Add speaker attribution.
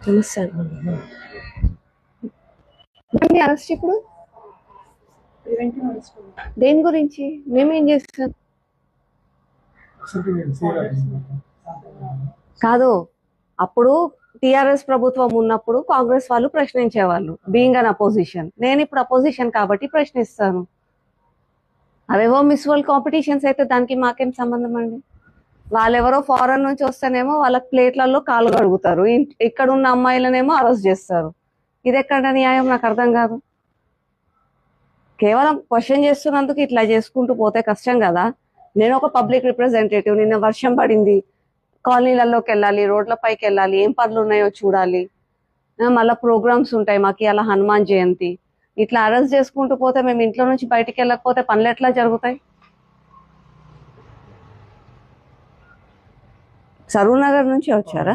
Speaker 1: నమస్తే అరెస్ట్ ఇప్పుడు దేని గురించి మేమేం చేస్తాం కాదు. అప్పుడు టిఆర్ఎస్ ప్రభుత్వం ఉన్నప్పుడు కాంగ్రెస్ వాళ్ళు ప్రశ్నించేవాళ్ళు, బీయింగ్ అన్ అపోజిషన్. నేను ఇప్పుడు అపోజిషన్ కాబట్టి ప్రశ్నిస్తాను. అవేవో మిస్ వరల్డ్ కాంపిటీషన్స్ అయితే దానికి మాకేం సంబంధం అండి? వాళ్ళెవరో ఫారెన్ నుంచి వస్తేనేమో వాళ్ళ ప్లేట్లలో కాలు కడుగుతారు, ఇక్కడ ఉన్న అమ్మాయిలనేమో అరెస్ట్ చేస్తారు. ఇది ఎక్కడ న్యాయం? నాకు అర్థం కాదు. కేవలం క్వశ్చన్ చేస్తున్నందుకు ఇట్లా చేసుకుంటూ పోతే కష్టం కదా. నేను ఒక పబ్లిక్ రిప్రజెంటేటివ్. నిన్న వర్షం పడింది, కాలనీలలోకి వెళ్ళాలి, రోడ్ల పైకి వెళ్ళాలి, ఏం పనులు ఉన్నాయో చూడాలి, మళ్ళీ ప్రోగ్రామ్స్ ఉంటాయి మాకు. అలా హనుమాన్ జయంతి. ఇట్లా అరెస్ట్ చేసుకుంటూ పోతే మేము ఇంట్లో నుంచి బయటికి వెళ్ళకపోతే పనులు ఎట్లా జరుగుతాయి? సరూర్ నగర్ నుంచి వచ్చారా?